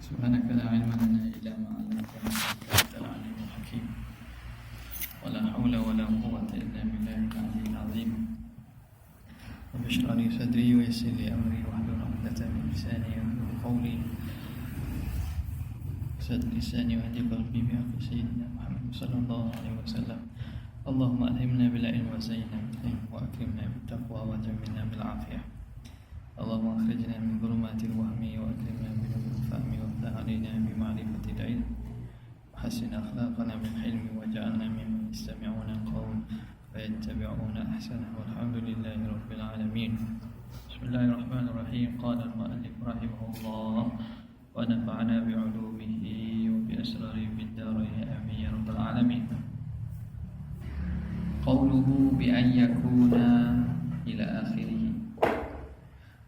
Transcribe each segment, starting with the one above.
سبحانك لا علم لنا إلا ما علمتنا إنك أنت العليم الحكيم ولا حول ولا قوة إلا بالله العلي العظيم رب اشرح لي صدري ويسر لي أمري واحلل عقدة من لساني يفقهوا قولي سد لساني واهد قلبي بحق سيدنا محمد صلى الله عليه وسلم اللهم ألهمنا بالعلم وزينا بالعلم وأكرمنا بالتقوى وجملنا بالعافية اللهم أخرجنا من ظلمات الوهم وأكرمنا بنور الفهم وافتح علينا بمعرفة العلم وحسن أخلاقنا بالحلم واجعلنا ممن يستمعون القول فيتبعون أحسنه والحمد لله رب العالمين. بسم الله الرحمن الرحيم. قال المؤلف رحمه الله ونفعنا بعلومه وبأسراره في الدارين آمين يا رب العالمين. قوله بأن يكون إلى آخره.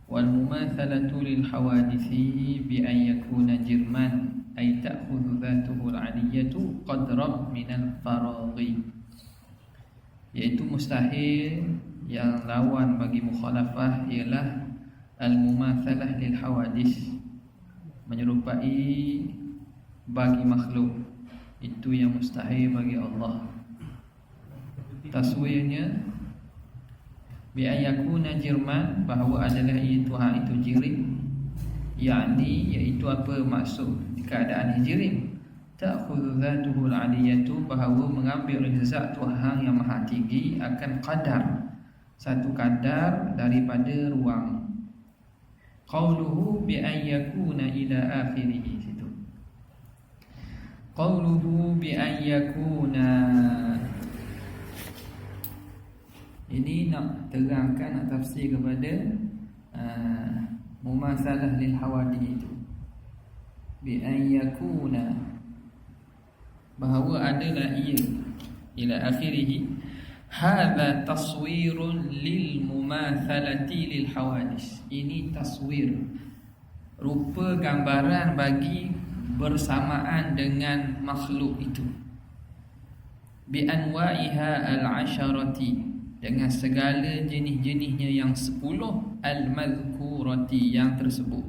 والمماثلة للحوادث بأن يكون جرما أي تأخذ ذاته العلية قدرا من الفراغ, iaitu mustahil yang lawan bagi mukhalafah ialah al-mumathalah lil hawadis, menyerupai bagi makhluk, itu yang mustahil bagi Allah. Taswirnya bi'ayakuna jirman, bahawa adalah Tuhan itu jirim, yakni iaitu apa maksud keadaan jirim, ta'khudhu dhatuhu al-aliyatu, bahawa mengambil zat Tuhan yang maha tinggi akan qadar, satu kadar daripada ruang. Qauluhu bi'ayakuna ila akhirih, situ qauluhu bi'ayakuna, ini nak terangkan, nak tafsir kepada mumasalah lil hawadith itu. Bi an yakuna, bahawa adalah ia, ila akhirih, hadza taswirun lil mumathalati lil hawadith. Ini taswir, rupa gambaran bagi bersamaan dengan makhluk itu. Bi anwa'iha al-asharati, dengan segala jenis-jenisnya yang 10 al-madhkurati, yang tersebut.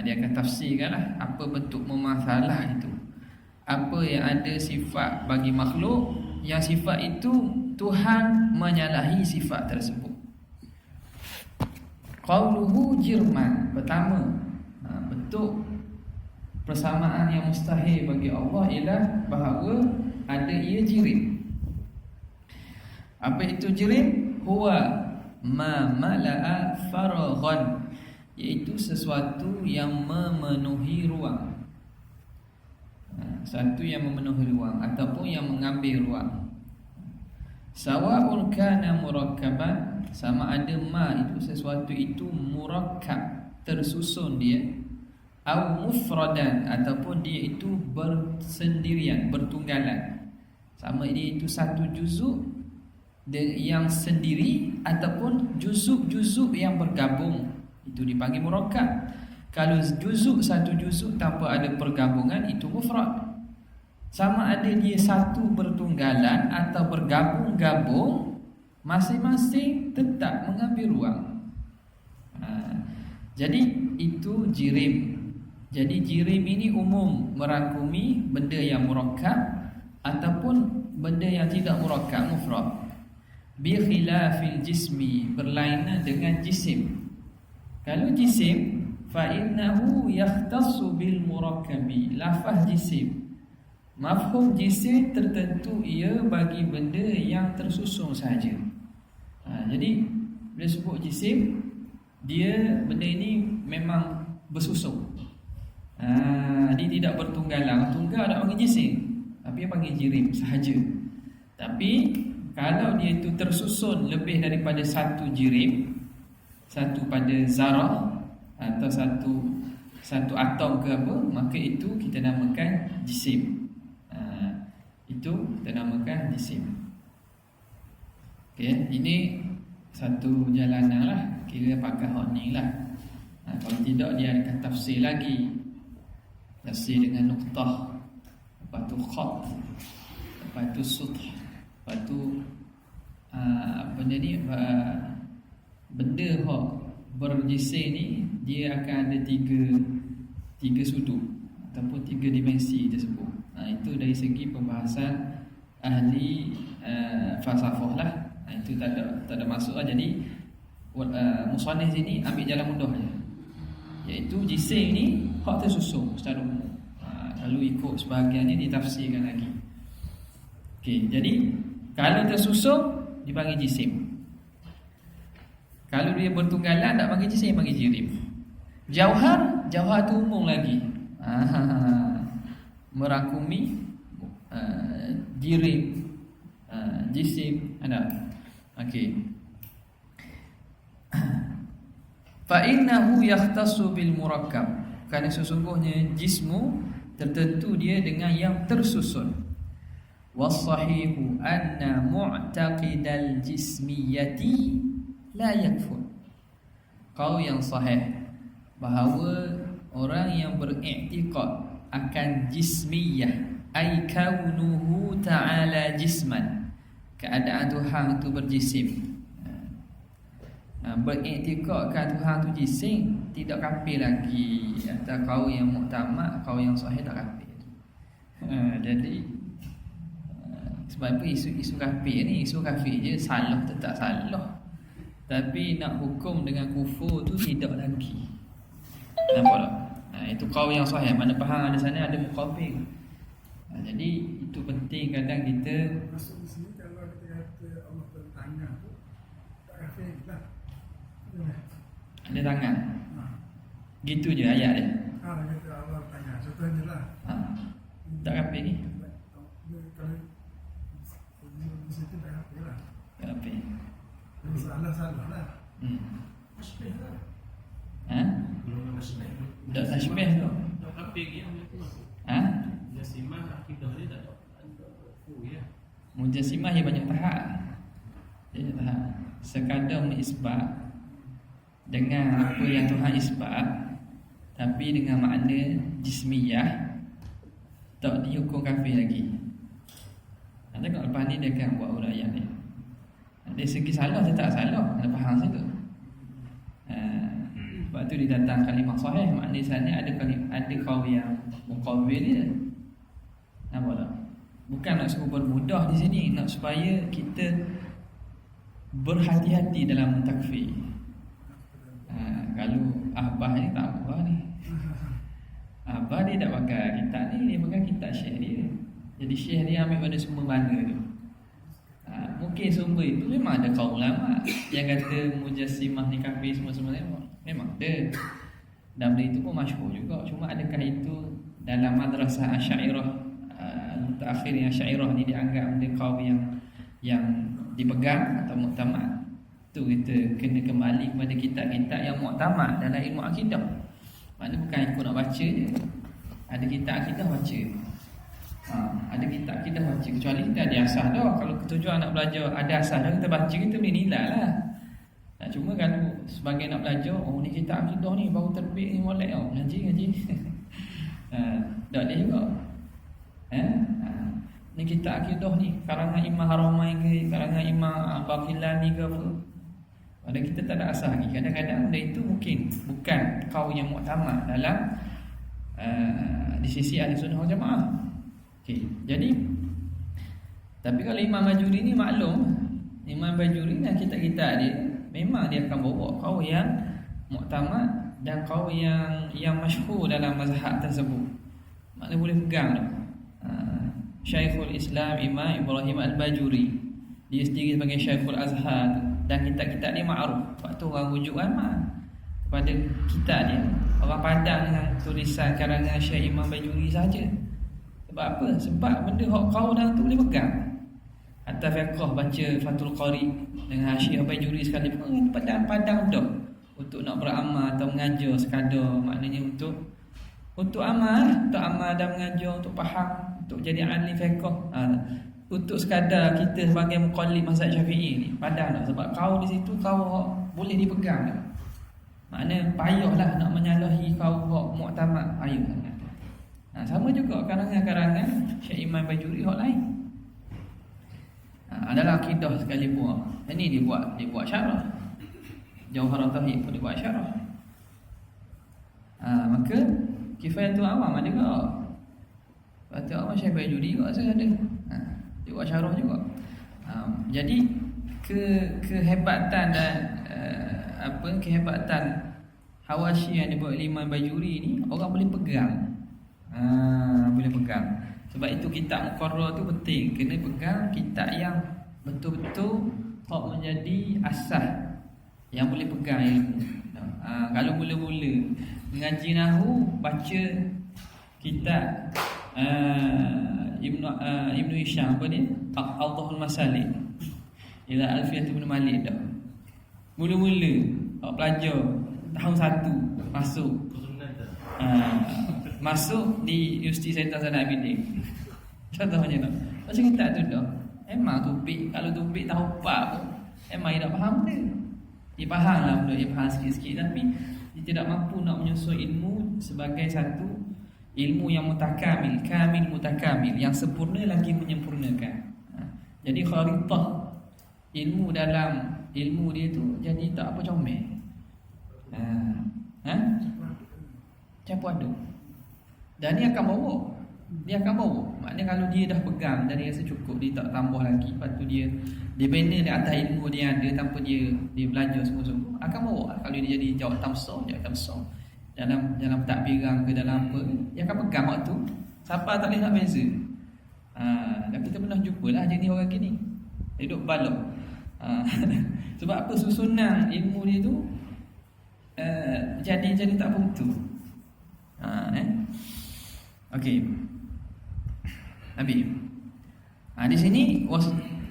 Dia akan tafsirkanlah apa bentuk memathalah itu, apa yang ada sifat bagi makhluk, yang sifat itu Tuhan menyalahi sifat tersebut. Qauluhu jirman, pertama, bentuk persamaan yang mustahil bagi Allah ialah bahawa ada ia jirim. Apa itu jirim? Huwa ma mala'a faraghan, iaitu sesuatu yang memenuhi ruang, satu yang memenuhi ruang ataupun yang mengambil ruang. Sawa'un kana murakkaban, sama ada ma itu sesuatu itu murakkab, tersusun dia, au mufradan, ataupun dia itu bersendirian, bertunggalan, sama dia itu satu juzuk yang sendiri ataupun juzuk-juzuk yang bergabung, itu dipanggil murakkab. Kalau juzuk, satu juzuk tanpa ada pergabungan, itu mufrad. Sama ada dia satu bertunggalan atau bergabung-gabung, masing-masing tetap mengambil ruang. Jadi itu jirim. Jadi jirim ini umum, merangkumi benda yang murakkab ataupun benda yang tidak murakkab, mufrad. Bi khilafil jismi, berlainan dengan jisim. Kalau jisim, fa innahu yahtassu bil murakkabi, lafaz jisim, mafhum jisim tertentu ia bagi benda yang tersusun saja. Jadi bila sebut jisim, dia benda ini memang bersusun. Dia tidak bertunggalan. Tunggal tak panggil jisim, tapi dia panggil jirim sahaja. Tapi kalau dia itu tersusun lebih daripada satu jirim, satu pada zarah atau satu atom ke apa, maka itu kita namakan jisim. Itu kita namakan jisim. Okay, ini satu jalanan lah, kira pakai hak ni lah. Kalau tidak, dia akan tafsir lagi, tafsir dengan nuktah, lepas tu khat, lepas tu suth, lepas tu benda ni, benda hak berjisim ni dia akan ada tiga tiga sudut ataupun tiga dimensi tersebut. Itu dari segi pembahasan ahli falsafah lah. Itu tak ada masuk lah. Jadi musannif sini ambil jalan mudah je, iaitu jisim ni hak tersusun secara umum. Kalau ikut sebahagiannya ditafsirkan lagi. Okey, jadi kalau tersusun dipanggil jisim. Kalau dia bertunggalan tak panggil jisim, panggil jirim. Jauhar tu umum lagi. Merangkumi jirim, jisim ada. Okey. Fa innahu yahtassu bil murakkab. Kerana sesungguhnya jismu tertentu dia dengan yang tersusun. Was-sahihu anna mu'taqidal jismiyati la yakfur. Qaul yang sahih bahawa orang yang beriktikad akan jismiyah, ai kaunuhu ta'ala jisman, keadaan Tuhan itu berjisim. Beriktikadkan Tuhan itu jisim, tidak kafir lagi. Atau kau yang muktamad, kau yang sahih tak kafir. Jadi sebab apa isu kafir ni, isu kafir je, salah tetap salah. Tapi nak hukum dengan kufur tu tidak lagi. Nampak tak? Itu kau yang sahih. Mana faham ada sana ada muqabil. Jadi itu penting kadang kita masuk di sini. Kalau kita kata Allah bertangan tu tak kafir lah. Ada tangan. Gitu je ayat dia. Dia kata Allah bertangan. Contohnya lah. Tak kafir ni. Kalau di situ tak kafir lah. Tak kafir. Salah lah. Tasbih lah. Belum Tasbih. Tak tasbih tu. Tak kafir dia tu. Jasimah akidah dia tak ada ya. Mujassimah dia banyak tahap. Dia tahap. Sekadar mengisbat dengan apa yang Tuhan isbat, tapi dengan makna jismiyah, tak dihukum kafir lagi. Tengok lepas ni dia akan buat huraian ni. Dari segi salah tetap salah, ada faham situ. Sebab tu dia datang kalimah sahih, makna sana ada kau yang muqabil dia. Nampak tak? Bukan nak suruh bermudah di sini, nak supaya kita berhati-hati dalam takfir. Kalau Abah ni tak apa ni. Abah dia tak pakai kitab ni, dia pakai kitab syekh dia. Jadi syekh dia ambil pada sumber mana tu. Mungkin sumber itu memang ada kaum ulama yang kata Mujassimah ni kafir semua-semua memang ada. Dan benda itu pun masyhur juga. Cuma adakah itu dalam madrasah Asy'ariyah, mutaakhir yang Asy'ariyah ni dianggap benda kaum yang dipegang atau muktamad? Tu kita kena kembali kepada kitab-kitab yang muktamad dalam ilmu akidah. Maknanya bukan ikut nak baca je. Ada kitab akidah baca. Ada kitab akidah baca. Kecuali kita ada asas dah. Kalau tujuan nak belajar ada asas dah, kita baca, kita boleh nilai lah. Cuma kalau sebagai nak belajar, oh ni kitab akidah ni baru terbit ni molek tau, ngaji. Tak ada juga. Ni kitab akidah ni karangan Imam Haramain ke, karangan Imam Baqillani ke apa. Ada kita tak ada asas lagi. Kadang-kadang benda itu mungkin bukan kau yang muktamad dalam di sisi ahli sunnah wal jamaah. Okey, jadi tapi kalau Imam Bajuri ni maklum, Imam Bajuri dan kitab-kitab dia memang dia akan bawa kau yang muktamad dan kau yang masyhur dalam mazhab tersebut. Maknanya boleh pegang tu. Syekhul Islam Imam Ibrahim Al-Bajuri, dia sendiri sebagai Syekhul Azhar tu. Dan kitab-kitab dia ma'ruf. Sebab tu orang rujuk amal kepada kitab dia. Orang pandang dengan tulisan karangan Syekh Imam Bajuri saja. Sebab apa? Sebab benda hak kau dalam tu boleh pegang. Hatta fiqh baca Fathul Qari dengan Syekh Bajuri sekali pun padang-padang dah untuk nak beramal atau mengajar sekadar, maknanya untuk amal, dan mengajar, untuk faham, untuk jadi ahli fiqh. Untuk sekadar kita sebagai muqallid mazhab Syafi'i ni padang tak? Sebab kau di situ kau boleh dipegang tak? Maknanya payahlah nak menyalahi kau muktamad, payah sangat. Sama juga karangan-karangan Syekh Imam Bajuri hak lain. Adalah akidah sekalipun. Ini dia buat syarah. Jauharul Tauhid pun dia buat syarah. Maka Kifayatul Awam ada ke? Kifayatul Awam Syekh Bajuri juga saya ada. Juga syarah juga. Jadi kehebatan dan kehebatan Hawashi yang dibuat oleh Imam Bajuri ni orang boleh pegang. Boleh pegang. Sebab itu kitab Muqarrar tu penting. Kena pegang kitab yang betul-betul tak menjadi asas yang boleh pegang ilmu. Kalau mula-mula mengaji nahwu, baca kitab Ibnu Hisham apa ni? Al-Dhahul Masalik ila Alfiyah Ibn Malik dah. Mula-mula awak belajar tahun 1 masuk masuk di Universiti Saintas Anak Bidik. Contohnya tak. Macam kita tu dah. Memang topik, kalau topik tahu apa pun memang dia tak faham dia. Dia faham lah benda, dia faham sikit-sikit, tapi dia tidak mampu nak menyusun ilmu sebagai satu ilmu yang mutakamil, kamil mutakamil, yang sempurna lagi menyempurnakan. Jadi kharitah ilmu dalam ilmu dia tu jadi tak apa comel. Campur aduk. Dan dia akan bawa. Dia akan bawa. Maknanya kalau dia dah pegang dan dia rasa cukup, dia tak tambah lagi, lepas tu dia bina di atas ilmu dia ada tanpa dia belajar sungguh-sungguh, akan bawa. Kalau dia jadi jawab tamsah dalam takbiran ke dalam apa, dia akan pegang waktu. Siapa tak boleh nak beza. Dan kita pernah jumpa lah jenis orang gini. Dia duduk balok. Sebab apa, susunan ilmu dia tu jadi tak tentu. Okey. Habis. Di sini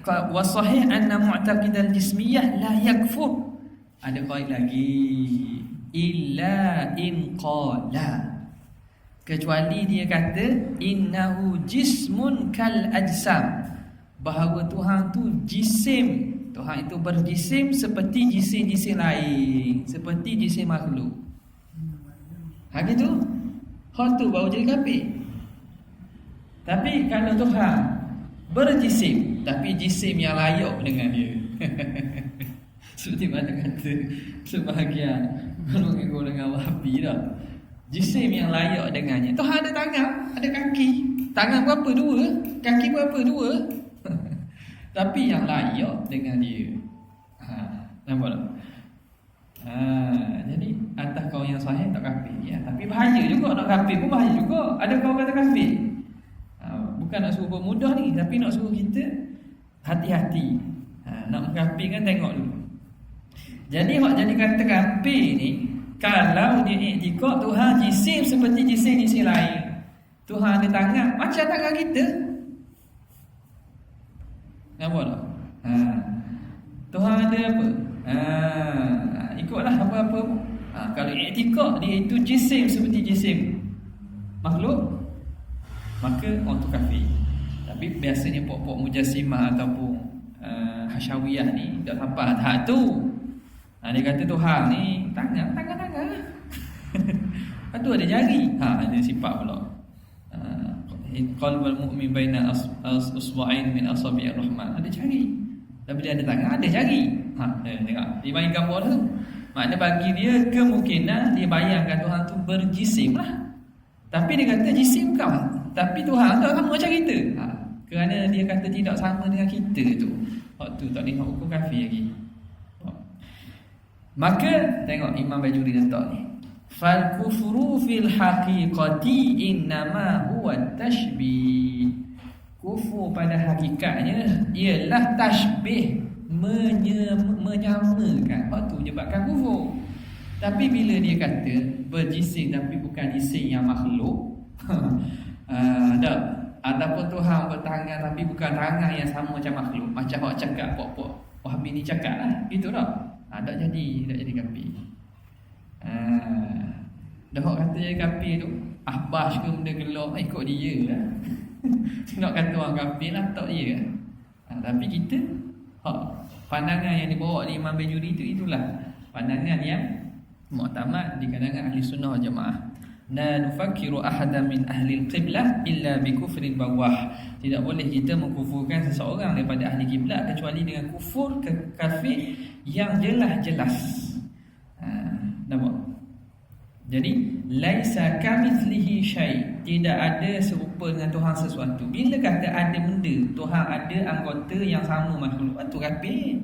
wasahih anna mu'taqidal jismiyah la yakfur. Ada qaid lagi. Illa in qala. Kecuali dia kata innahu jismun kal ajsam. Bahawa Tuhan tu jisim. Tuhan itu berjisim seperti jisim-jisim lain, seperti jisim makhluk. Gitu. Hal tu baru jadi kafir. Tapi kalau Tuhan berjisim, tapi jisim yang layak dengan dia. Seperti mana kata sebahagian golongan dengan Wahabi dah. Jisim yang layak dengannya. Tuhan ada tangan, ada kaki. Tangan berapa? 2. Kaki berapa? 2. Tapi yang layak dengan dia. Nampak tak? Jadi atas kau yang sahih tak kafir ya. Tapi bahaya juga nak kafir pun bahaya juga. Ada kau kata kafir. Bukan nak suruh mudah ni, tapi nak suruh kita hati-hati. Nak mengkafirkan tengok dulu. Jadi hak jadi kata kafir ni, kalau dia iktikad Tuhan jisim seperti jisim-jisim lain. Tuhan ada tangan macam tangan kita. Nampak tak? Tuhan ada apa? Ikutlah apa-apa. Kalau i'tikad dia itu jisim seperti jisim makhluk, maka orang tu kafir. Tapi biasanya pokok mujassimah ataupun hasyawiyah ni tak sampai tahap tu. Dia kata Tuhan ni tangan. Lepas tu ada jari. Ada sifat pula. Qalbul mu'min baina usba'in min asabi'ir rahman. Ada jari. Tapi dia ada tangan, ada jari. Tengok. Dia main gambar tu. Maknanya bagi dia kemungkinan dia bayangkan Tuhan tu berjisim lah. Tapi dia kata jisim kau. Tapi Tuhan tak sama macam kita. Kerana dia kata tidak sama dengan kita tu. Waktu tak boleh nak hukum kafir lagi. Maka tengok Imam Bajuri letak ni. Fal kufru fil haqiqati innama huwa tashbih. Kufur pada hakikatnya ialah tashbih, menyamakan. Waktu menyebabkan kufur. Tapi bila dia kata berjisim tapi bukan jisim yang makhluk, tak. Ataupun Tuhan bertangan tapi bukan tangan yang sama macam makhluk. Macam awak cakap pok-pok Wahabi ni cakap lah. Gitu tak? Tak jadi kafir. Dah awak kata jadi kafir tu, ahbas ke benda gelap, ikut dia lah. Nak kata orang kafir lah, tak dia. Tapi kita pandangan yang dibawa oleh Imam Bajuri itulah pandangan yang mu'tamad di kalangan ahli sunnah wal jamaah. La nufakkiru ahadan min ahli al-qiblah illa bi kufrin bawah. Tidak boleh kita mengkufurkan seseorang daripada ahli kiblat kecuali dengan kufur kafir yang jelas-jelas. Nampak? Jadi laisa kamithlihi tidak ada serupa dengan Tuhan sesuatu. Bila kata ada benda, Tuhan ada anggota yang sama makhluk, itu kafir.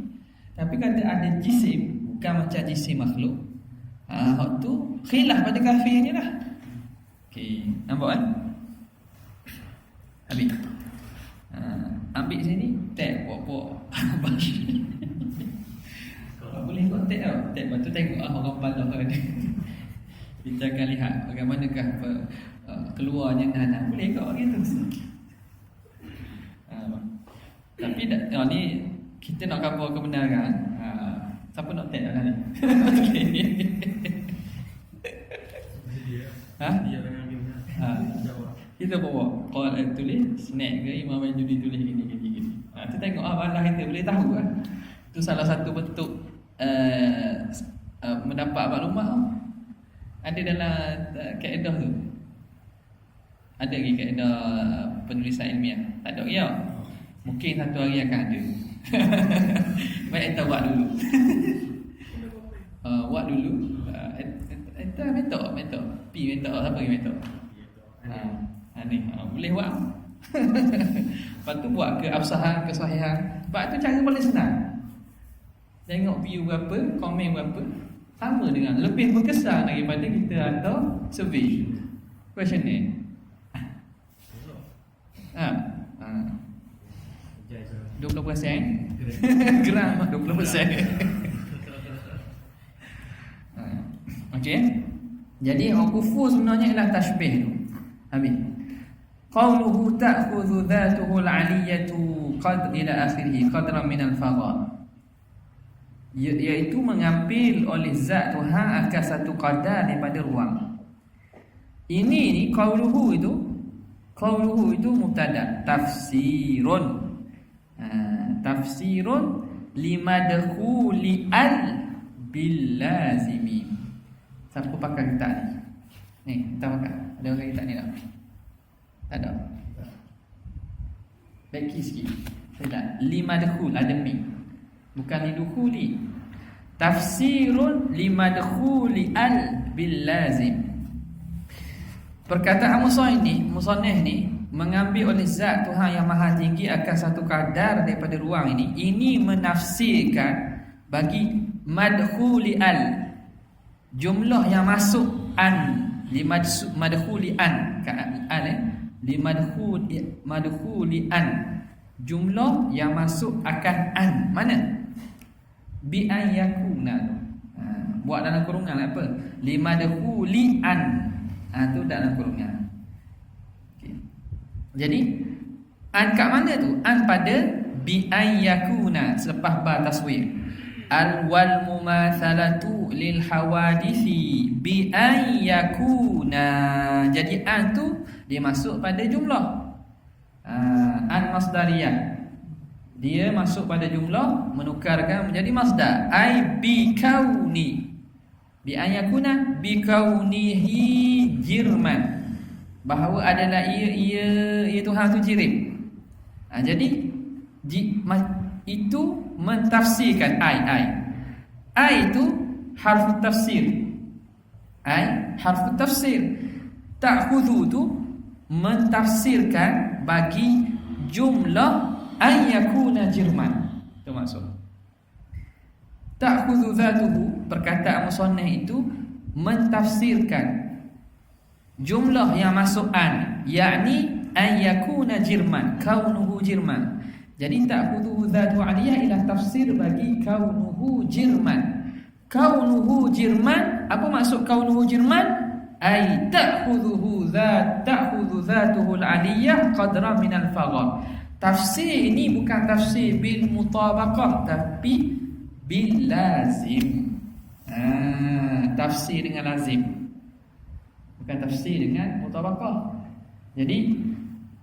Tapi kata ada jisim, bukan macam jisim makhluk, hak tu khilaf pada kafir ni lah. Okey, nampak kan? Habis. Ambil sini, tag pok-pok. Boleh kau tag tau. Tag lepas tu tengok orang balah ada. Kita akan lihat bagaimanakah keluarnya nana. Boleh kau gitu. Tapi ni kita nak cover kebenaran. Siapa nak tag dah ni? Dia dengan game jawab. Kita bawa call tulis snack ke Imam Judi tulis gini. Kita tengok balah kita boleh tahu kan. Itu salah satu bentuk mendapat maklumat. Ada dalam kaedah tu. Ada lagi kaedah penulisan ilmiah. Tak ada ya. Mungkin satu hari akan ada. Baik kita buat dulu. Buat dulu. Itu mentor. Pi mentor siapa yang mentor? Ni boleh buat. Lepas tu buat ke absahan, ke sahihan. Sebab tu cara paling senang. Tengok view berapa, komen berapa, sama dengan lebih berkesan daripada kita atau survey. Questionnaire. Ha. 20%. Geram 20%. Okey. Jadi orang kufur sebenarnya ialah tashbih tu. Habis. Qauluhu ta'khudhu dhatuhu al-'aliyyatu qad ila akhirih qadran min al-fadha. Iaitu mengambil oleh zat Tuhan akan satu qadar daripada ruang. Ini ni qauluhu itu mubtada, tafsirun. Tafsirun limadkhuli al bil lazimi. Siapa pakai kitab ni? Ni, kita pakai. Ada orang kitab ni tak? Tak ada. Baiki sikit. Saya limadkhul ada mi. Bukan lidukhuli. Tafsirun limadkhuli al bil lazim. Perkataan musannif ni mengambil oleh zat Tuhan yang maha tinggi akan satu kadar daripada ruang ini menafsirkan bagi madkhuli al, jumlah yang masuk an, limadkhuli an kan limadkhuli an, jumlah yang masuk akan an. Mana? Bi an yakuna. Buat dalam kurungan apa? Limadkhuli an. Tu dalam kurungan. Okay. Jadi an kat mana tu? An pada bi an yakuna selepas ba taswir. Al wal mumathalatu lil hawadisi bi an yakuna. Jadi an tu dia masuk pada jumlah. An masdariyah. Dia masuk pada jumlah, menukarkan menjadi masdar. Ai bi kauni. Bi an yakuna bi kaunihi jirman. Bahawa adalah ia Tuhan tu jirim. Jadi itu mentafsirkan ai itu harf tafsir. Ai harf tafsir. Ta'khudhu tu mentafsirkan bagi jumlah an yakuna jirman. Itu maksud. Ta'khudhu dhatuhu, perkataan musannif itu mentafsirkan jumlah yang masuk an, yakni an yakuna jirman, kaunuhu jirman. Jadi ta'khudhu dhatu aliyah ialah tafsir bagi kaunuhu jirman. Kaunuhu jirman, apa maksud kaunuhu jirman? Ai ta'khudhu dhatuhu al-aliyah qadra min al-faghar. Tafsir ini bukan tafsir bil mutabaqah tapi bil lazim. Tafsir dengan lazim, bukan tafsir dengan mutabaqah. Jadi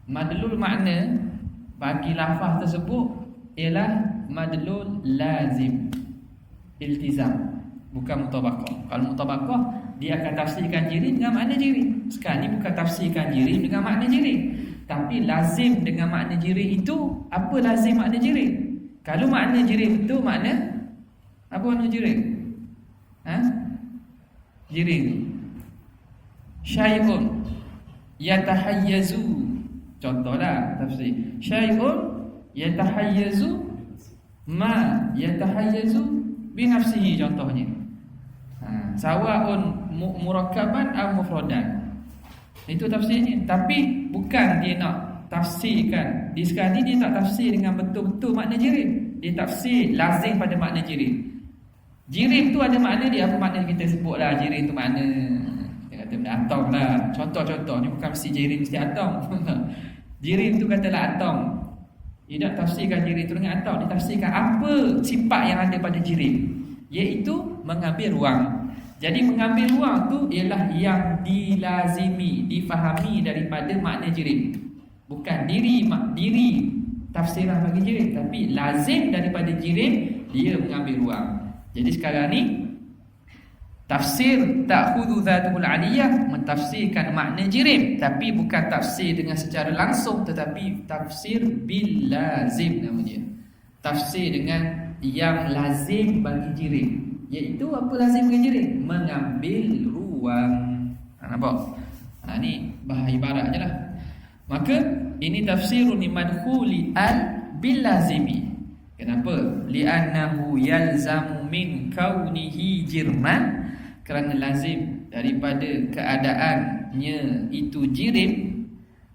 madlul makna bagi lafaz tersebut ialah madlul lazim, iltizam, bukan mutabaqah. Kalau mutabaqah dia akan tafsirkan jirim dengan makna jirim. Sekarang ni bukan tafsirkan jirim dengan makna jirim, tapi lazim dengan makna jirim itu. Apa lazim makna jirim? Kalau makna jirim itu makna apa makna jirim? Jirim syai'un. yatahayyazu. Contohlah tafsir. Syai'un yatahayyazu ma yatahayyazu binafsihi contohnya. Sawa'un murakkaban aw mufradan. Itu tafsirnya. Tapi bukan dia nak tafsirkan. Di sekarang ni dia tak tafsir dengan betul-betul makna jirim. Dia tafsir lazim pada makna jirim. Jirim tu ada makna dia. Apa makna kita sebut lah jirim tu makna? Dia kata benda atom lah. Contoh-contoh ni bukan mesti jirim mesti atom. Jirim tu katalah atom. Dia tak tafsirkan jirim tu dengan atom. Dia tafsirkan apa sifat yang ada pada jirim, iaitu mengambil ruang. Jadi mengambil ruang tu ialah yang dilazimi, difahami daripada makna jirim. Bukan diri tafsiran bagi jirim, tapi lazim daripada jirim dia mengambil ruang. Jadi sekarang ni tafsir ta'khudhu dzatul aliyah mentafsirkan makna jirim, tapi bukan tafsir dengan secara langsung, tetapi tafsir bil lazim namanya. Tafsir dengan yang lazim bagi jirim, iaitu apa lazim bagi jirim? Mengambil ruang. Nampak? Ni bahasa ibarat je lah. Maka ini tafsirun limadkhuli al bil lazimi. Kenapa? Li'annahu yalzamu min kaunihi jirman, kerana lazim daripada keadaannya itu jirim,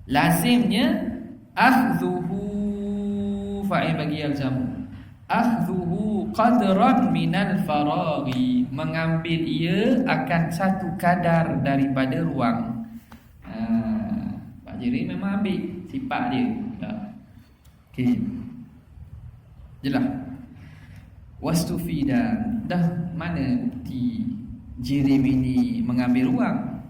lazimnya akhdhuhu fa'il bagi yalzamu, akhdhuhu qadran minal faraghi, mengambil ia akan satu kadar daripada ruang. Pak jirim memang ambil sifat dia. Okey. Jelas. Wastufida, dah mana bukti jirim ini mengambil ruang?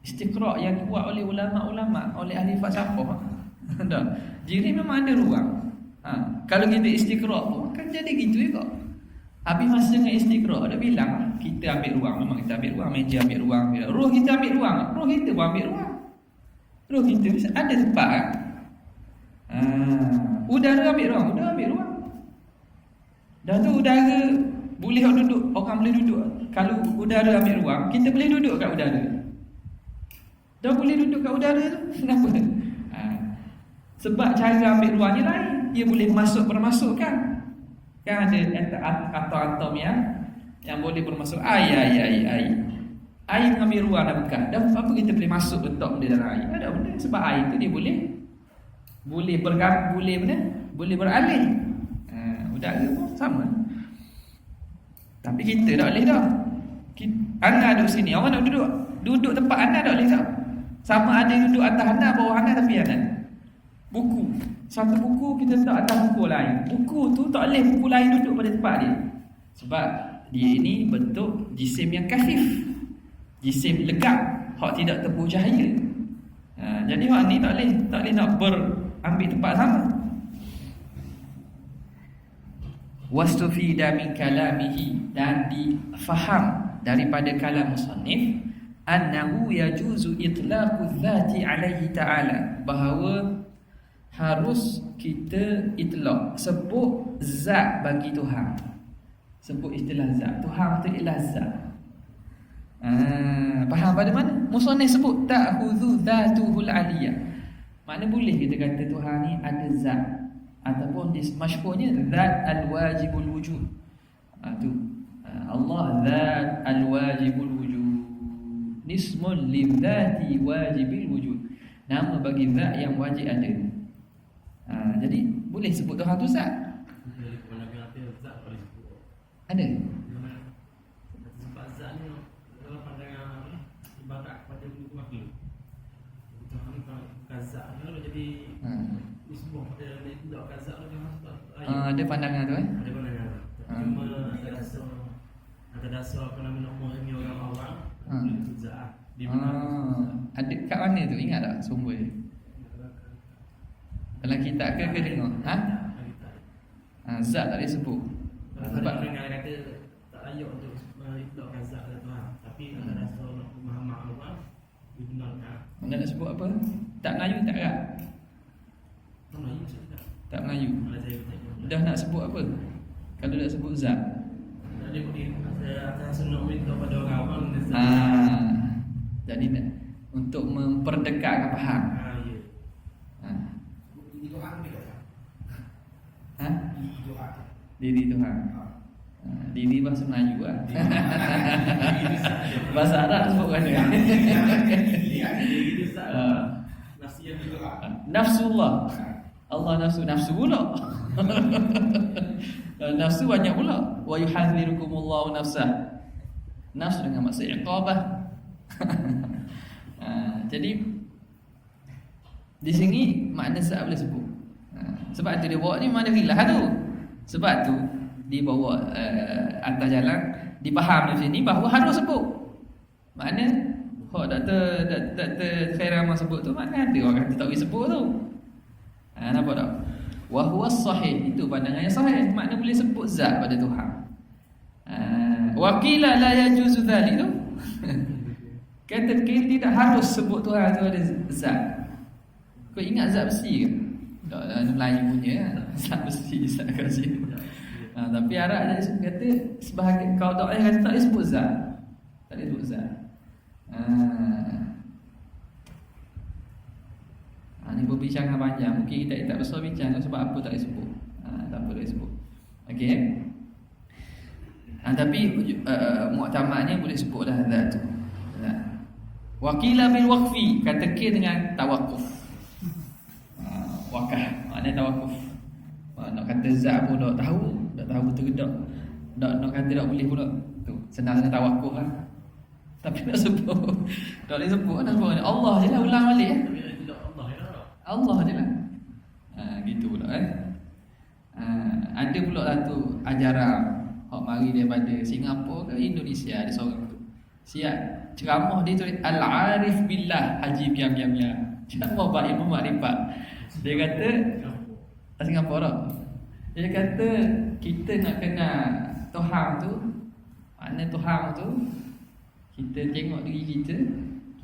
Istiqra' yang dibuat oleh ulama-ulama, oleh ahli falsafah. Dah. Jirim memang ada ruang. Kalau kita istiqra' pun akan jadi gitu juga. Habis masa dengan istiqra' dah bilang kita ambil ruang, memang kita ambil ruang, meja ambil ruang, roh kita ambil ruang, roh kita pun ambil ruang. Roh kita ada tempat. Udara ambil ruang, udara ambil ruang. Dah tu udara boleh orang boleh duduk. Kalau udara ambil ruang, kita boleh duduk kat udara. Dah boleh duduk kat udara tu. Kenapa? Sebab cara ambil ruangnya lain. Dia boleh bermasukkan. Kan ada atom-atom yang boleh bermasuk air. Air mengambil ruang dah bekas. Dah apa kita boleh masuk letak benda dalam air? Ada benda sebab air tu dia boleh beralih. Udara pun sama. Tapi kita tak boleh dah. Anda duduk sini, orang nak duduk tempat anda tak boleh dah. Sama ada duduk atas anda, bawah anda, tepi anda. Buku, satu buku kita letak atas buku lain. Buku tu tak boleh buku lain duduk pada tempat dia. Sebab dia ini bentuk jisim yang khafif, jisim legap, hak tidak terbuh cahaya. Jadi hak ni tak boleh nak ambil tempat sama. Wastufida min kalamihi, dan difaham daripada kalam musannif annahu yajuzu itlaqu dzati alaihi ta'ala, bahawa harus kita itlaq, sebut zat bagi Tuhan, sebut istilah zat. Tuhan tu ialah zat. Faham pada mana? Musannif sebut ta'khudhu dzatuhul aliyah, makna boleh kita kata Tuhan ni ada zat, ataupun masyhurnya zat al-wajibul wujud. Allah zat al-wajibul wujud, nismul lidzati wajibil wujud, nama bagi zat yang wajib ada. Jadi boleh sebut Tuhan tu zat. Ada. Sebab zat ni dalam pandangan ibarat pada makhluk. Tuhan ni bukan zat ni kalau jadi isbah pada tidak kazak lagi masuk. Ada pandangan tu Ada pandangan. Cuma ada dasar fenomena umumnya orang awam itu zat. Di mana? Ada kat mana tu? Ingat tak sumber dia? Dalam kitab ke dengar? Zat tak boleh sebut. Sebab orang kata tak layak untuk itlaqkan zat Tuhan. Tapi ada dasar pemahaman awam dibenarkan. Mana nak sebut apa? Tak Melayu tak Arab? Tak Melayu. Dah nak sebut apa? Kalau nak sebut zat. Dia boleh atas sunnah minta pada orang awam zat. Jadi untuk memperdekatkan faham. Ya. Ha. Ini Tuhan kita. Ha? Ini Tuhan. Diri Tuhan. Ha. Ha. Diri bahasa Melayu lah. Itu sah. Bahasa Arab sebut kan dia. Itu sah. Ha. Nasi yang juga. Nafsullah. Allah nafsu pula. Nafsu banyak pula. Wa yuhadzirukumullahu nafsah. Nafsu dengan maksud iqabah. Jadi di sini makna zat boleh sebut. Sebab tu dia bawa ni mana rilah tu. Sebab tu dia bawa atas jalan dipaham di sini bahawa harus sebut. Makna Dr. Khairama sebut tu makna ada orang kata tak boleh sebut tu. Nampak tak? Wa huwa sahih, itu pandangan yang sahih, makna boleh sebut zat pada Tuhan. Wa qila la yajuzu dzalik tu. Kata tidak harus sebut Tuhan tu ada zat. Kau ingat zat besi ke? Tak, Melayu punya zat besi, zat kasih. Tapi Arab dia kata sebahagian kau tak boleh kata tak boleh sebut zat. Tak boleh sebut zat. Ini perbincangan panjang. Mungkin kita tak besar bincang sebab apa tak boleh sebut. Tak boleh sebut. Okey. Tapi muktamadnya boleh sebut dah zat tu. Wakila bil waqfi, kata ke dengan tawakuf. Wakaf, maknanya tawakuf. Nak kata zat pun tak tahu betul ke tak. Nak kata tak boleh pula. Tu, senang dengan tawakuf lah. Tapi nak sebut, tak boleh sebut, nak sebut Allah je lah, ulang balik. Tapi tidak Allah ya. Allah je lah. Gitu pula ada pula lah tu ajaran hak mari daripada Singapura ke Indonesia, ada seorang tu siap ceramah dia tulis Al-Arif Billah Haji Biam ceramah baik makrifat. Dia kata Singapura lah. Dia kata kita nak kenal Tuhan tu, makna Tuhan tu kita tengok diri kita,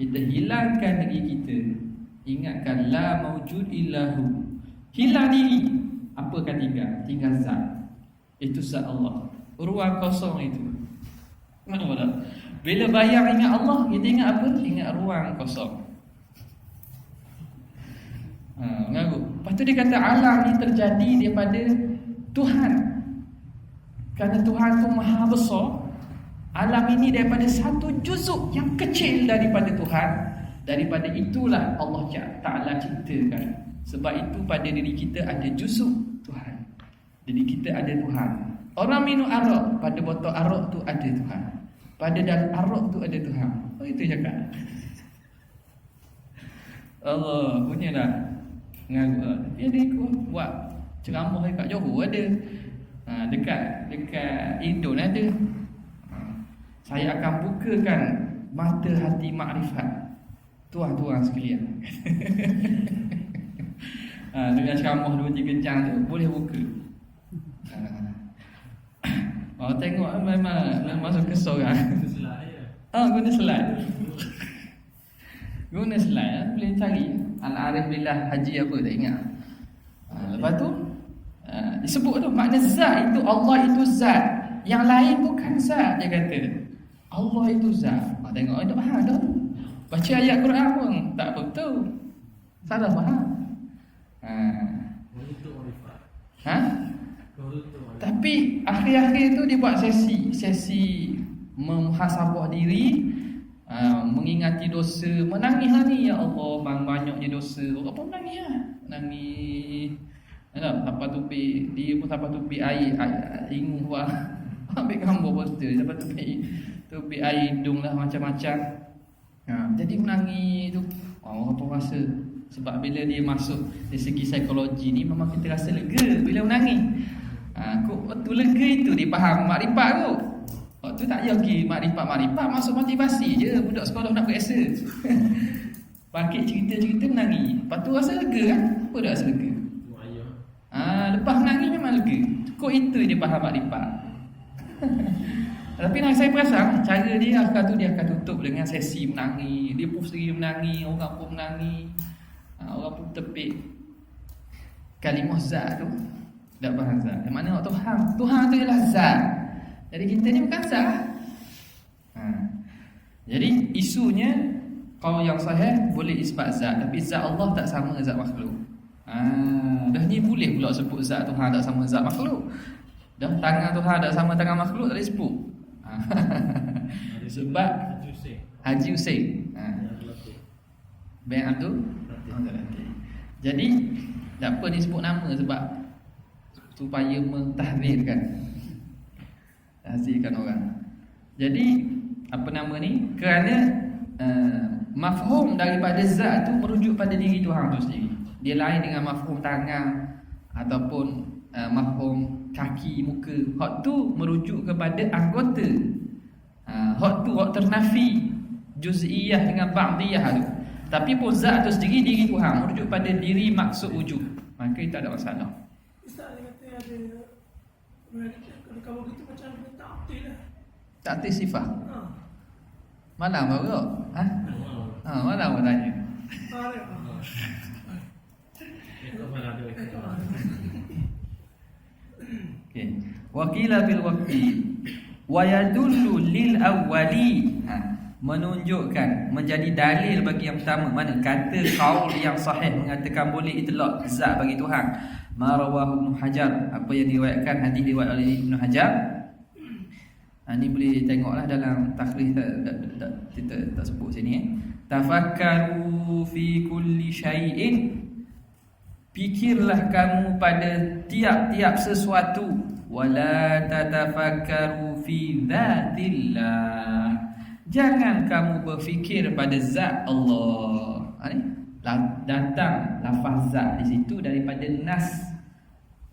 kita hilangkan diri kita, ingatkan la maujud illahu, hilang diri, apa kan tinggal zat, itu zat Allah, ruang kosong itu. Mana tak? Bila bayang ingat Allah, kita ingat apa? Ingat ruang kosong. Mengaku. Lepas tu dia kata alam ni terjadi daripada Tuhan. Kerana Tuhan tu maha besar, alam ini daripada satu juzuk yang kecil daripada Tuhan. Daripada itulah Allah Ta'ala ciptakan. Sebab itu pada diri kita ada juzuk Tuhan. Diri kita ada Tuhan. Orang minum arak, pada botol arak tu ada Tuhan. Pada dalam arak tu ada Tuhan. Oh, itu cakap. Allah punya lah. Ngaku. Dia ikut buat ceramah dekat Johor ada. Dekat Indon ada. Saya akan bukakan mata hati makrifat tuan-tuan sekalian. Dengan ceramah 2-3 jam tu boleh buka. Tengok memang masuk kesorang. Itu selai ya. Guna slide. Guna slide boleh cari Al-Arif Billah Haji apa tak ingat. Lepas tu disebut tu makna zat itu, Allah itu zat, yang lain bukan zat. Dia kata Allah itu zat. Tengok tak faham dah. Baca ayat Quran pun tak betul, salah faham. Untuk marifat. Tapi akhir-akhir tu dia buat sesi memuhasabah diri, mengingati dosa, menangis lah ni, ya Allah banyaknya dosa. Apa menangis lah? Menangis. Sampai tupi dia pun sampai tupi air inguh lah. Ambil gambar poster sampai tupi air hidung lah macam-macam. Jadi menangis tu. Apa rasa? Sebab bila dia masuk dari segi psikologi ni memang kita rasa lega bila menangis. Waktu lega itu dia faham makrifat tu. Waktu tak payah pergi makrifat masuk motivasi je. Budak sekolah nak berasa. Bangkit cerita-cerita menangis. Lepas tu rasa lega kan? Apa dah rasa lega? Lepas menangis memang lega. Kok itu dia faham makrifat. Tapi saya perasan cara dia akan tutup dengan sesi menangis. Dia pun sendiri menangis, orang pun menangis. Orang pun tepik kalimah zat tu. Tak faham zat. Yang mana nak faham? Tuhan tu ialah zat. Jadi kita ni bukan zat. Jadi isunya Qaul yang sahih boleh isbat zat, tapi zat Allah tak sama zat makhluk. Dah ni boleh pula sebut zat Tuhan tak sama zat makhluk. Dah tangan Tuhan tak sama tangan makhluk tak boleh sebut. Sebab Haji Hussein. Ben Abdul Latif. Jadi tak apa disebut nama sebab supaya mentahzirkan, tahzirkan orang. Jadi apa nama ni? Kerana mafhum daripada zat tu merujuk pada diri Tuhan tu sendiri. Dia lain dengan mafhum tangan ataupun mafhum kaki, muka. Hak tu merujuk kepada anggota. Hak tu hak ternafi juz'iyah dengan ba'diyah tu. Tapi pun zat tu sendiri diri Tuhan merujuk pada diri maksud wujud. Maka itu ada masalah. Ustaz dia kata ada kalau gitu macam dia tak aktif lah. Taktis sifat. Malam baru. Malam baru tanya. Okey. Waqila bil waqti wa yadullu lil awwali. Menunjukkan, menjadi dalil bagi yang pertama. Mana kata qaul yang sahih mengatakan boleh itlaq zat bagi Tuhan. Ma rawahu Ibnu Hajar, apa yang diriwayatkan, hadis diriwayat oleh Ibnu Hajar. Ni boleh tengoklah dalam takhrij, kita tak sebut sini. Tafakkaru fi kulli syai'in, fikirlah kamu pada tiap-tiap sesuatu. Wala tatafakkaru fi dzatillah, jangan kamu berfikir pada zat Allah. Ni datang lafaz zat di situ daripada nas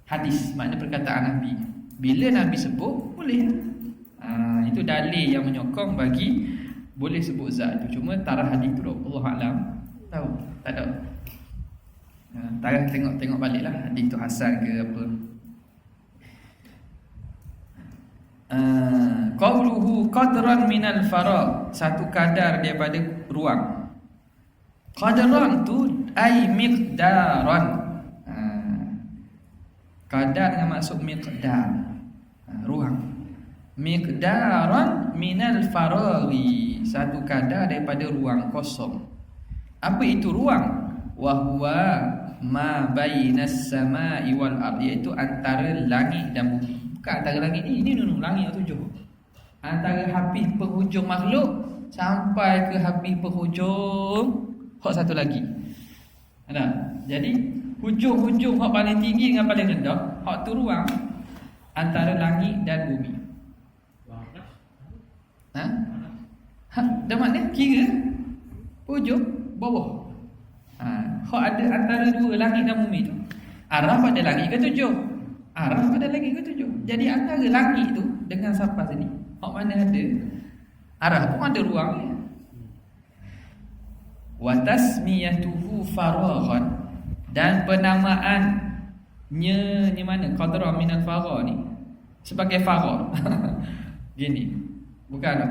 hadis, makna perkataan Nabi. Bila Nabi sebut boleh. Itu dalil yang menyokong bagi boleh sebut zat itu. Cuma tarah hadis tu Allah alam tahu tak tahu. Tarah tengok baliklah hadis tu hasan ke apa. Qauluhu qadran minal faragh, satu kadar daripada ruang. Qadran tu ai miqdaran. Kadar dengan maksud miqdar, ruang. Miqdaran minal faraghi, satu kadar daripada ruang kosong. Apa itu ruang? Wa huwa ma bainas samai wal ard, iaitu antara langit dan bumi. Bukan antara langit ni langit yang tujuh. Antara habis penghujung makhluk sampai ke habis penghujung hak satu lagi. Ada. Jadi hujung-hujung hak paling tinggi dengan paling rendah, hak tu ruang antara langit dan bumi. Dah makna kira hujung bawah. Hak ada antara dua langit dan bumi tu, arah pada langit ke-7, arah pada langit ke-7. Jadi antara langit tu dengan sampai sini, hak mana ada arah pun ada ruang. Wa tasmiyatuhu faraghan, dan penamaannya ni mana qadra minal faragh ni sebagai faragh. Gini. Bukan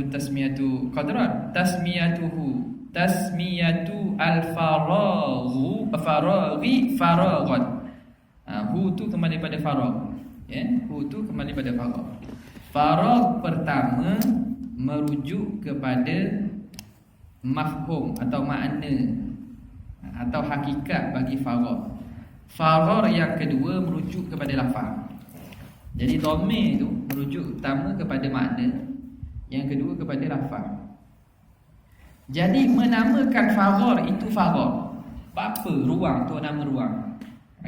tasmiyatu qadran, tasmiyatu al-faraghi faraghan. Hu tu kembali pada faragh, ya, hu tu kembali pada faragh. Faragh pertama merujuk kepada mafhum atau makna atau hakikat bagi faragh. Faragh yang kedua merujuk kepada lafaz. Jadi dhamir tu merujuk pertama kepada makna, yang kedua kepada lafaz. Jadi menamakan faragh itu faragh. Apa ruang tu nama ruang.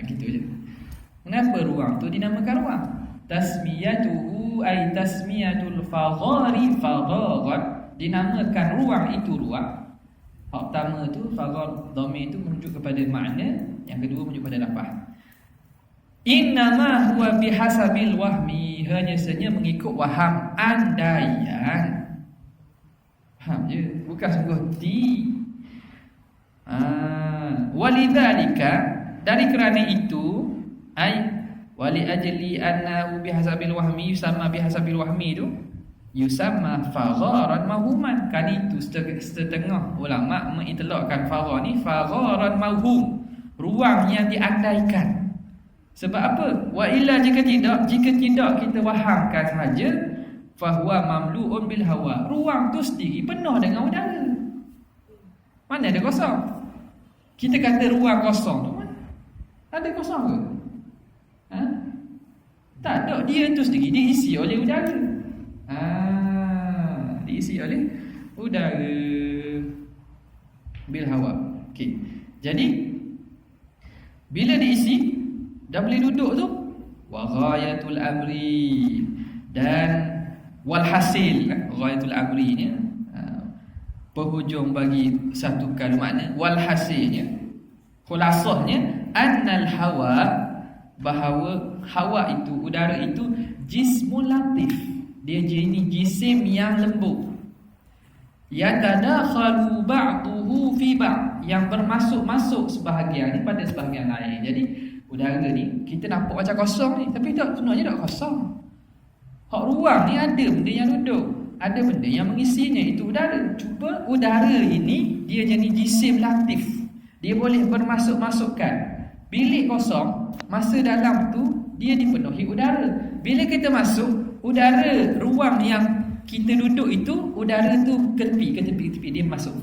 Gitu je. Kenapa ruang tu dinamakan ruang? Tasmiyatuhu ay tasmiyatul faghari faraghan, dinamakan ruang itu ruang. Hak pertama tu faragh, dhamir itu merujuk kepada makna, yang kedua merujuk kepada lafaz. Innama huwa bihasabil wahmi, hanya saja mengikut waham, andaian. Faham je, bukan sungguh di. Walidzalika, dari kerana itu, wali ajli annahu bihasabil wahmi, yusamma bihasabil wahmi itu yusamma fagharan mawhuman. Kan itu setengah ulama mengitlaqkan faragh ni fagharan mawhum, ruang yang diandaikan. Sebab apa? Wa illa jika tidak kita wahamkan saja, fahuwa mamlu'un bil hawa, ruang tu sendiri penuh dengan udara. Mana ada kosong? Kita kata ruang kosong tu mana? Ada kosong ke? Ha? Tak ada, dia tu sendiri diisi oleh udara. Diisi oleh udara bil hawa. Okey. Jadi bila diisi dah boleh duduk tu, wa ghayatul amri, dan walhasil. Ghayatul amri ni penghujung bagi satu makna. Walhasilnya, khulasahnya, annal hawa, bahawa hawa itu, udara itu, jismul latif, dia jenis jisim yang lembut, yatadakhalu ba'duhu fi ba'd, yang bermasuk-masuk sebahagian ni pada sebahagian lain. Jadi udara ni kita nampak macam kosong ni, tapi tak, sebenarnya tak kosong. Hak ruang ni ada benda yang duduk, ada benda yang mengisinya, itu udara. Cuba udara ini dia jenis jisim latif, dia boleh bermasuk-masukkan. Bilik kosong, masa dalam tu dia dipenuhi udara. Bila kita masuk, udara ruang yang kita duduk itu, udara tu ke tepi dia masuk.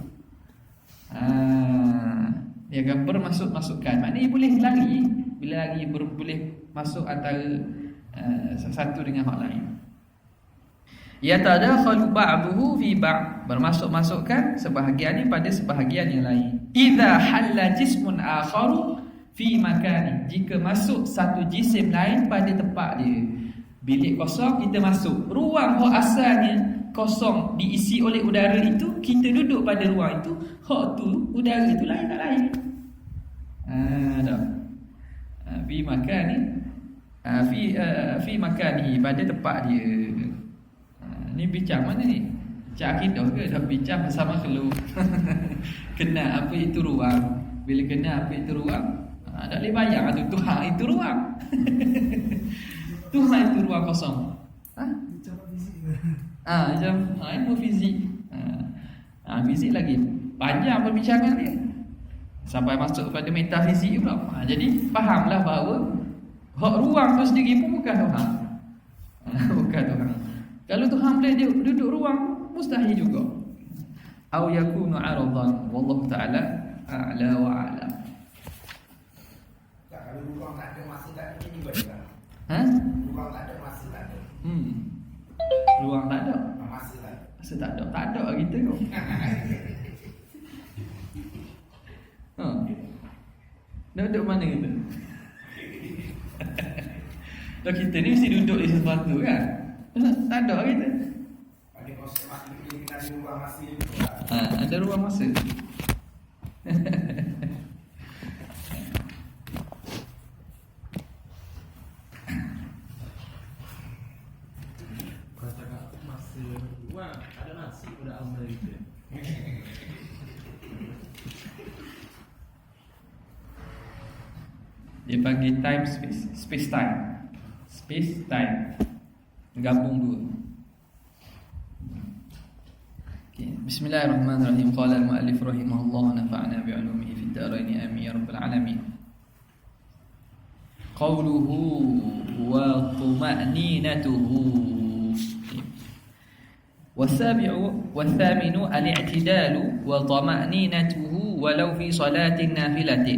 Dia akan bermasuk-masukkan. Maknanya boleh lari. Bila lari boleh masuk antara satu dengan hak lain. Yatadakhalu ba'duhu fi ba'd, bermasuk-masukkan sebahagiannya pada sebahagian yang lain. Idza halla jismun akharu fi makani, jika masuk satu jisim lain pada tempat dia. Bilik kosong kita masuk, ruang hak asalnya kosong diisi oleh udara itu, kita duduk pada ruang itu, hak tu udara itu lain tak lain. Fi makani, fi makani, pada tempat dia. Ni bincang mana ni? Bincang akidah ke? Dah bincang pasal makhluk. Kena apa itu ruang. Bila kena apa itu ruang, tak boleh bayang tu Tuhan itu ruang. Tuhan itu ruang kosong. Macam fizik. Macam ilmu fizik. Fizik lagi panjang perbincangan dia, sampai masuk pada metafizik pula. Jadi fahamlah bahawa hak ruang tu sendiri pun bukan Tuhan. Bukan Tuhan. Kalau Tuhan boleh dia duduk ruang, mustahil juga. Au yakunu aradan, wallahu taala a'la wa a'lam. Tak, kalau ruang tak ada, masa tak ada, ini juga. Ruang tak ada, masa tak ada. Ruang tak ada, Masa tak ada. masa tak ada. Tak ada kita kau. Duduk mana kita? Kalau kita ni mesti duduk di sesuatu kan? Tak ada kita. Pada konsep masa ini, kita ada ruang masa juga. Ada ruang masa. Katakan masa ruang, ada nasi pada amal gitu. Dia panggil time space time. Space time. Gabung dua. Okay. Bismillahirrahmanirrahim. Qala al-mu'allif rahimahullah, nafa'na bi'ulumihi fid dharain amin ya rabbal alamin. Qawluhu wa tuma'ninatuhu. والثامن الاعتدال وطمأنينته ولو في صلاة نافلة.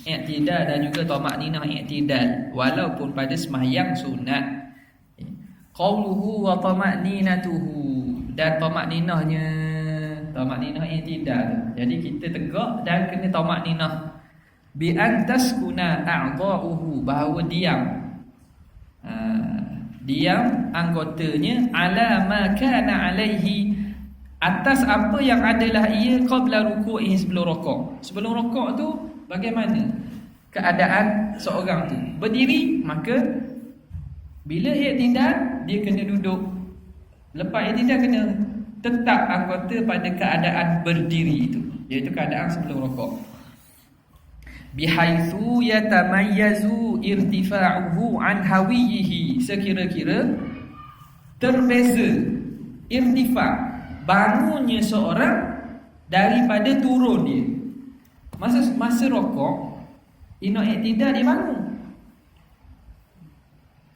I'tidal dan juga tama'ninah, i'tidal walaupun pada sembahyang sunat. Qauluhu wa tama'ninatuhu, dan tama'ninahnya, tama'ninah i'tidal. Jadi kita tegak dan kena tama'ninah. Bi an taskuna a'dha'uhu, bahawa diam anggotanya, ala ma kana alaihi, atas apa yang adalah ia, qabla ruku'i, sebelum rukuk. Sebelum rukuk tu bagaimana keadaan seorang tu? Berdiri, maka bila i'tidal dia kena duduk. Lepas i'tidal kena tetap anggota pada keadaan berdiri itu, iaitu keadaan sebelum rukuk. Bihaitsu yatamayyazu irtifa'uhu an hawiyihi, sekira-kira terbeza irtifa', bangunnya seorang daripada turun dia. Masa rokok, dia nak i'tidal, dia bangun.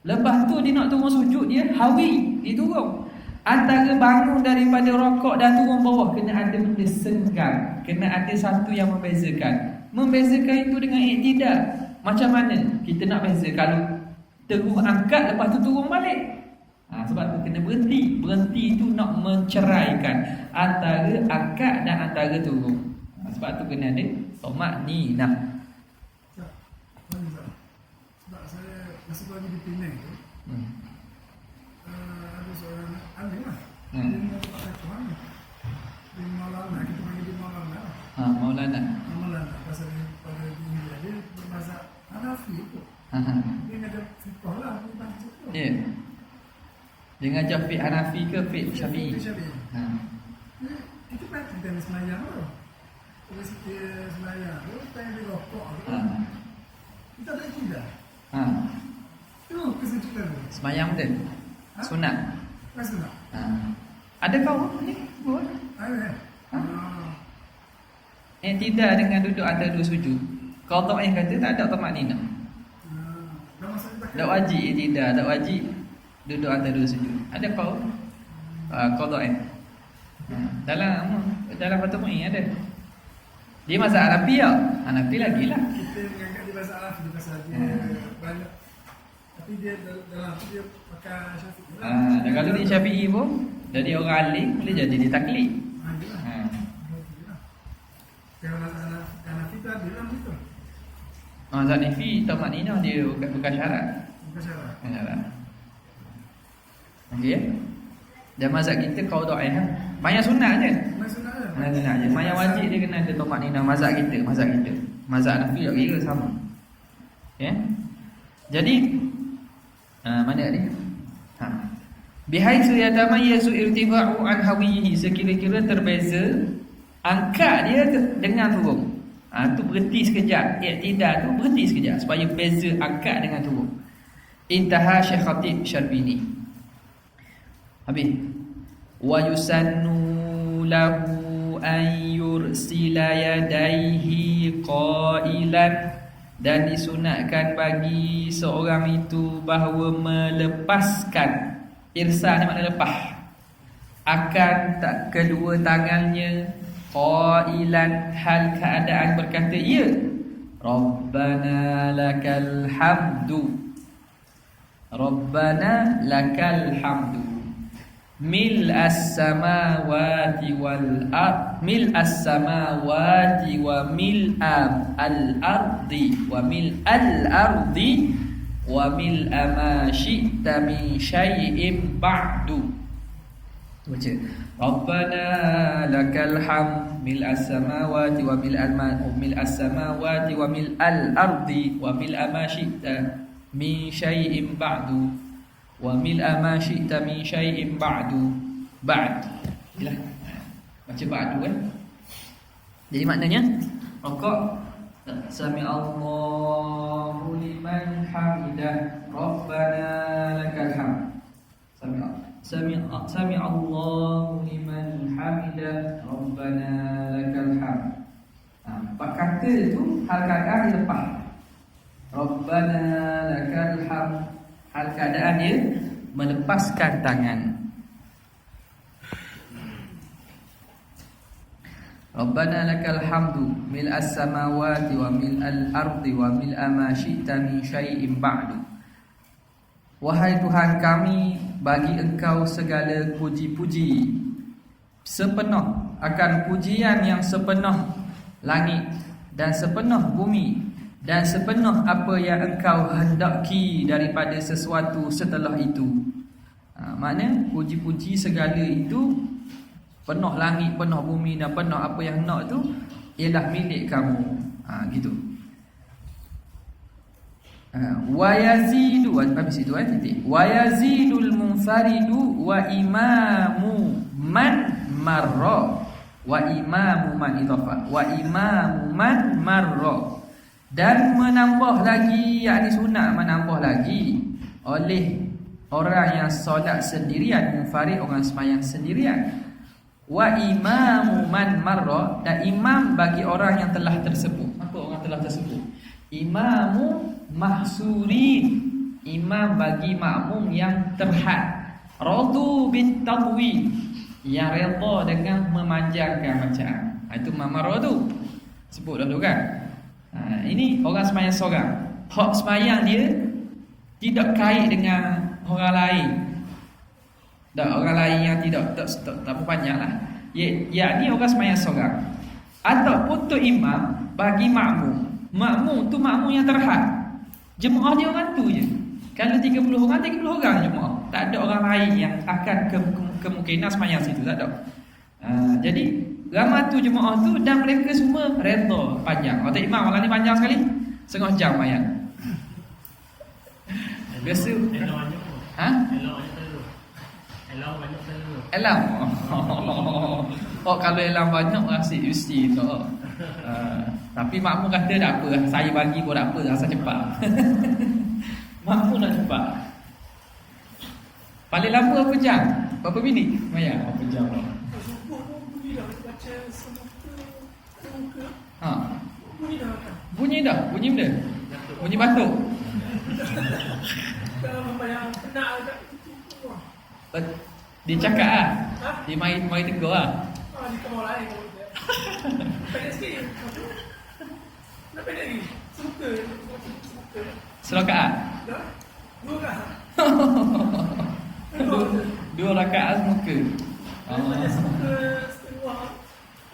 Lepas tu dia nak turun sujud, dia hawi, dia turun. Antara bangun daripada rokok dan turun bawah kena ada benda senggang, kena ada satu yang membezakan. Membezakan itu dengan iktidal. Macam mana kita nak beza kalau terus angkat lepas tu turun balik? Sebab tu kena berhenti. Berhenti itu nak menceraikan antara angkat dan antara turun. Sebab tu kena ada tumakninah. Sebab saya masa lagi di Penang tu, ada seorang alim lah. Dia mau pakai tuan. Di Maulana, kita panggil di Maulana. Maulana. Maulana, pasal pada di India, dia bermazhab Hanafi tu. Dia ngajar fiqh lah, dia baca tu. Ya. Dia ngajar fiqh Hanafi ke fiqh Syafi'i? Fiqh Syafi'i. Itu praktik dan semayang tu. Terus dia semayang tu, pengen dia rokok tu. Kita tak tidak. Itu kesejutan tu. Semayang betul? Sunat? Rasa tak? Ada kau ni? Buat? Ada. Tidak dengan duduk antara dua sujud. Kalau tak yang kata tak ada tumakninah. Tak wajib tidak, tak wajib duduk antara dua sujud. Ada kau? Qada dalam Fathul Mu'in ada. Dia mazhab Hanafi ya. Hanafi lagi lah. Kita menganggap dia mazhab Hanafi dia pasal dia banyak. Tapi dia dalam tu dia pakai Syafi'i lah. Dan kalau dia Syafi'i pun jadi orang alim boleh jadi dia taklid. Kalau mazhab Hanafi tu ada dalam itu. Mazhab Hanafi tumakninah dia bukan syarat. Bukan syarat. Bukan syarat. Okey. Dan mazhab kita qada lah. Banyak sunat je. Banyak sunat je. Banyak wajib dia kena ada tumakninah mazhab kita. Mazhab Hanafi tak kira sama. Okey. Jadi mana ni? Bihaitsu yatamayyazu irtifa'u an hawihi, sekira-kira terbeza angkat dia dengan turun. Tu berhenti sekejap. Iktidal tu berhenti sekejap supaya beza angkat dengan turun. Intaha Syekh Khatib Syarbini. Habis. Wa yusannu lahu an yursila yadaihi qailan, dan disunatkan bagi seorang itu bahawa melepaskan, irsal ni makna lepas, akan tak kedua tangannya, qailan hal keadaan berkata ya, Rabbana lakal hamdu, Rabbana lakal hamdu, mil as-samawati wal ard, mil as-samawati wa mil al-ardi wa mil al-ardi wa mil ma syi'ta min syai'in ba'du. Baca Rabbana lakal hamd mil as-samawati wa mil as-samawati wa mil al-ardi wa mil ma syi'ta min syai'in ba'du wa mil ma syi'ta min syai'in ba'du. Ba'd. Yalah. Baca ba'du kan. Jadi maknanya rokok sami Allahu liman hamidah, Rabbana lakal hamd. Sami Allahu liman hamidah, Rabbana lakal hamd. Empat kata tu hal keadaan dia lepas. Rabbana lakal hamd, hal keadaan dia melepaskan tangan. Rabbana lakal hamdu mil as-samawati wa mil al-ardi wa mil ma syi'ta min syai'in ba'du. Wahai Tuhan kami, bagi Engkau segala puji-puji, sepenuh akan pujian yang sepenuh langit dan sepenuh bumi dan sepenuh apa yang Engkau hendaki daripada sesuatu setelah itu. Makna puji-puji segala itu, penuh langit, penuh bumi dan penuh apa yang nak tu ialah milik kamu. Gitu. Wa yazidu, habis itu titik. Wa yazidul munfaridu wa imamu man marra. Wa imamu man idhafah. Wa imamu man marra. Dan menambah lagi, yakni sunat menambah lagi oleh orang yang solat sendirian, munfarid orang sembahyang sendirian. Wa imamu man marra, dan imam bagi orang yang telah tersebut. Apa orang telah tersebut? Imamu mahsurin, imam bagi makmum yang terhad. Radu bin tatwi, yang redha dengan memanjangkan bacaan. Itu mamaradu. Sebut dulu kan. Ini orang sembahyang seorang. Hak sembahyang dia tidak kait dengan orang lain. Tak orang lain yang tak panjang lah. Yakni orang sembahyang seorang. Ataupun tu imam bagi makmum. Makmum tu makmum yang terhad. Jemaah dia orang tu je. Kalau 30 orang jemaah. Tak ada orang lain yang akan kemungkinan sembahyang situ, tak ada. Jadi ramai tu jemaah tu dan mereka semua redha panjang. Kalau imam malam ni panjang sekali, setengah jam sembahyang. Biasa. Elam. Oh kalau elam banyak asyik mesti tu. Tapi makmum kata tak apa, saya bagi pun tak apa, rasa cepat. Makmum nak cepat. Paling lama berapa jam? Berapa minit? Maya, berapa jam lah? Subuh pun bunyi dah baca semuka. Bunyi dah kan? Bunyi benda? Bunyi batuk? Kalau membayang kena agak Dia cakap lah. Dia mari tegur lah. di kamar lain kalau dia. Pendek sikit. Nak pendek lagi? Semuka. Serakaat? Dah? 2 kan? Dua rakaat semuka. Banyak semuka setengah.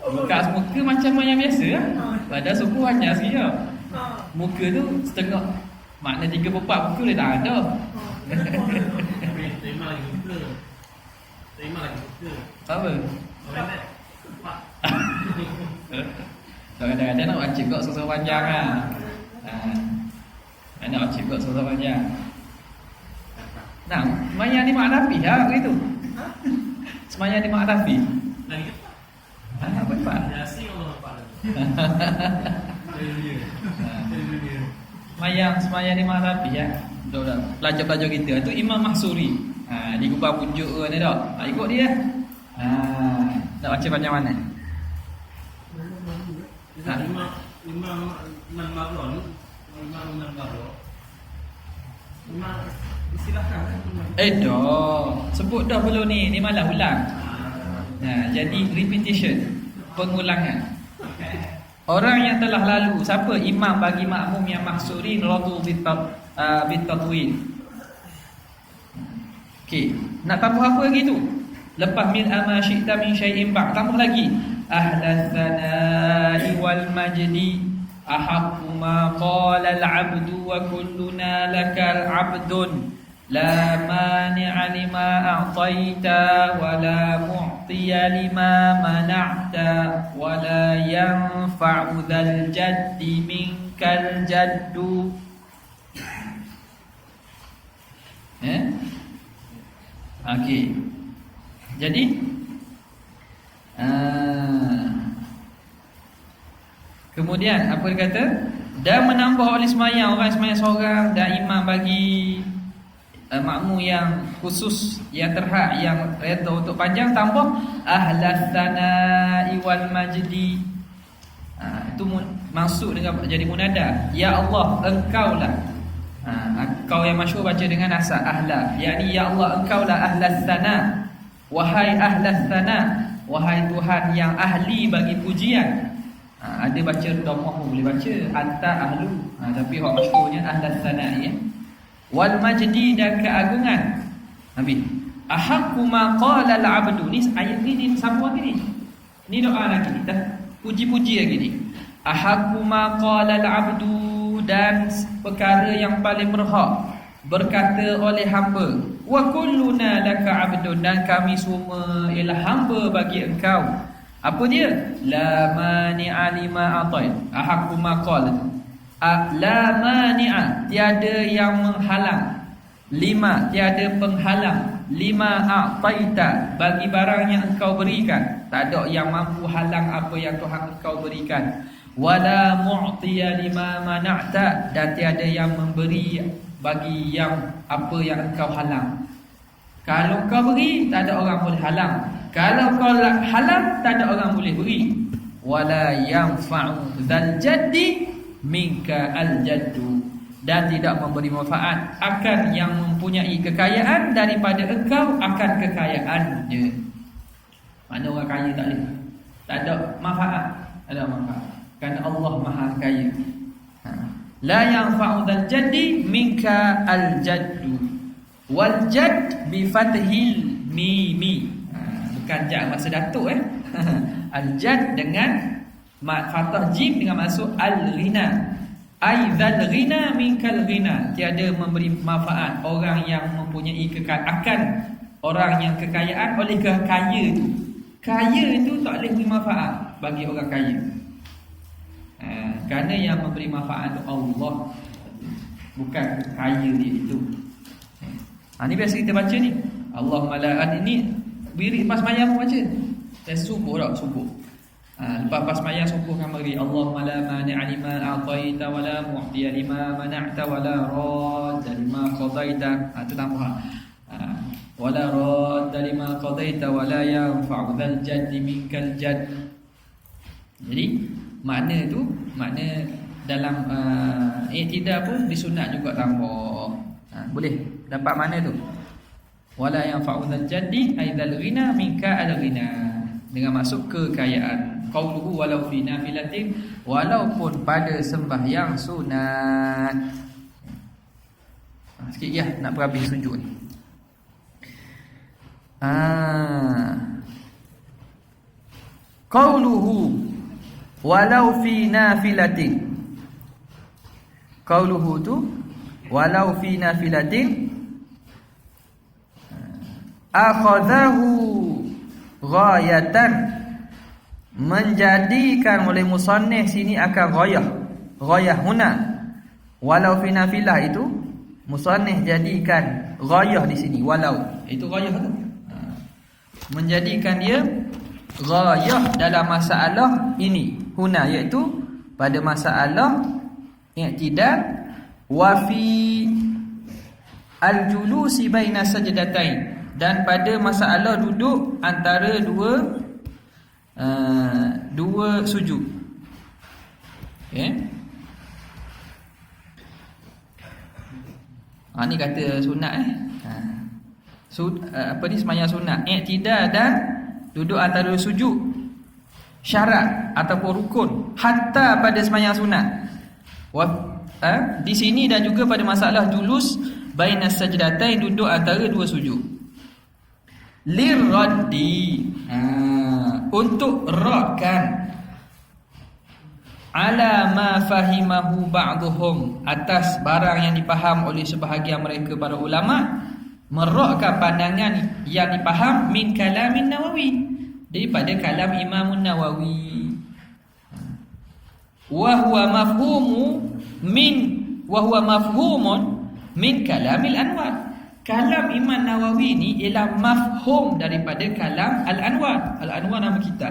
2 rakaat semuka macam yang biasa lah. Padahal subuh banyak sikit lah. Muka tu setengah. Makna 3/4 muka boleh tak ada. Terima lagi muka. Apa? Orang nak cepat. Kadang-kadang nak wajib kot susah panjang lah. Nak wajib kot susah panjang. Nah, semayang ni mak Rafi lah begitu. Semayang ni mak Rafi. Lagi cepat. Cepat. Dia asing Allah nampak lagi. Semayang ni mak Rafi ya. Betul. Pelajar-pelajar kita tu Imam Mahsuri. Di Kupang Pujuk ke ni tak? Ikut dia. Nak baca macam mana? Imam Marlon. Imam istilahkan kan? Dah. Sebut dah belum ni. Ni malah ulang. Jadi repetition. Pengulangan. Orang yang telah lalu. Siapa? Imam bagi makmum yang mahsuri. Radu bitatwin. Okey. Nak tambah apa lagi tu? Lepas min ama syi'ta min syai'in ba'. Tambah lagi. Ahlan thana'i wal majdi. Ahaqqu ma qala al-'abdu wa kulluna lakal 'abdun. La mani'a lima a'taita wa la mu'tiya lima mana'ta wa la yanfa'u dzal jaddi minkal jaddu. Okey. Jadi kemudian apa dia kata? Dan menambah oleh semayang orang semayang seorang dan imam bagi makmum yang khusus yang terhad yang redha untuk panjang tambah ahlas sana'i wal majdi. Itu masuk dengan jadi munada. Ya Allah, engkaulah. Engkau yang masyhur baca dengan asal ahla, yakni ya Allah engkaulah ahlas sana. Wahai ahlas sana, wahai Tuhan yang ahli bagi pujian. Ada baca dhammah pun boleh baca anta ahlu. Tapi hak masyhurnya ahlas sana ya. Wal majdi dan keagungan. Nabi. Ahaqqu ma qala al-'abdu. Ni ayat ni sambung lagi ni. Ni doa lagi kita puji-puji lagi ni. Ahaqqu ma qala al-'abdu, dan perkara yang paling berhak berkata oleh hamba. Wa kulluna laka 'abdun, dan kami semua ialah hamba bagi engkau. Apa dia? La mani'a lima atait. Ahaqqu ma qala. La mani'a, tiada yang menghalang. Lima, tiada penghalang. Lima a'taita, bagi barang yang engkau berikan. Tak ada yang mampu halang apa yang Tuhan engkau berikan. Wala mu'tiya lima mana'ta, dan tiada yang memberi bagi yang apa yang engkau halang. Kalau kau beri, tak ada orang boleh halang. Kalau kau halang, tak ada orang boleh beri. Wala yanfa'u dzal jaddi minka al jaddu, dan tidak memberi manfaat akan yang mempunyai kekayaan daripada engkau akan kekayaannya. Mana orang kaya tak boleh, tak ada manfaat, ada manfaat kerana Allah Maha Kaya. La yanfa'u dzal jaddi minka al jaddu wal jadd bi fathil mimi. Bukan jad maksud datuk al jadd dengan fathah jim dengan masuk al ghina. Ai dzal ghina minkal ghina, tiada memberi manfaat orang yang mempunyai kekayaan, orang yang kekayaan oleh kaya itu. Kaya itu tak boleh beri manfaat bagi orang kaya. Kerana yang memberi manfaat itu Allah, bukan kaya dia itu. Ini biasa kita baca ni. Allahumma la'an ini biri lepas mayam baca. Dan subuh tak? Subuh. Lepas mayam subuh kan beri Allahumma la mani'a lima a'taita wa la mu'tiya lima mana'ta wa la radda lima qadaita. Itu tambah. Wa la radda lima qadaita wa la yanfa'u dzal jaddi minkal jadd. Jadi makna tu, makna dalam i'tidal pun disunat juga tambah. Boleh dapat mana tu? Wala yanfa'u dzal jaddi ai dzal ghina minka al ghina, dengan masuk kekayaan. Qauluhu walau fi nafilatin, walaupun pada sembahyang sunat. Sikit ya, nak berhabis sujud ni. Qauluhu walau fi nafilatin. Qauluhu tu walau fi nafilatin akhadhahu ghayatan, menjadikan oleh musannif sini akan ghayah huna. Walau fi nafilah itu musannif jadikan ghayah di sini, walau itu ghayah tu, menjadikan dia ghayah dalam masalah ini huna, iaitu pada masalah i'tidal wa fi al-julusi baina sajdatain, dan pada masalah duduk antara dua sujud. Okey. Ni kata sunat apa ni sembahyang sunat, i'tidal dan duduk antara sujud syarat ataupun rukun, hatta pada sembahyang sunat. Di sini dan juga pada masalah julus bainas sajdatain, duduk antara dua sujud. Lirraddi, untuk radkan ala ma fahimahu ba'dhum, atas barang yang dipaham oleh sebahagian mereka para ulama, merakkan pandangan yang dipaham min kalamin Nawawi, daripada kalam Imam Nawawi. Wa huwa mafhumun min kalamil Anwar. Kalam Imam Nawawi ni ialah mafhum daripada kalam Al-Anwar. Al-Anwar nama kitab.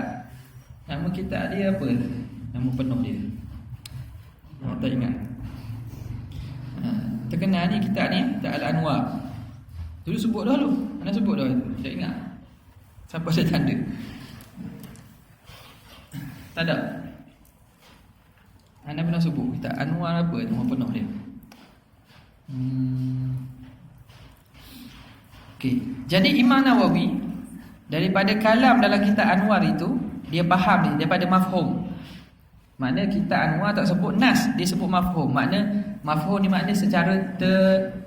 Nama kitab dia apa? Nama penuh dia. Tak ingat. Terkenal ni kitab ni, kitab Al-Anwar. Dulu sebut dahulu. Mana sebut dah itu? Tak ingat. Siapa saya tanda? Tak ada. Anda pernah sebut kitab Anwar apa? Nama penuh dia. Okey. Jadi Imam Nawawi daripada kalam dalam kitab Anwar itu, dia faham ni daripada mafhum. Makna kitab Anwar tak sebut nas, dia sebut mafhum. Makna mafhum ni makna secara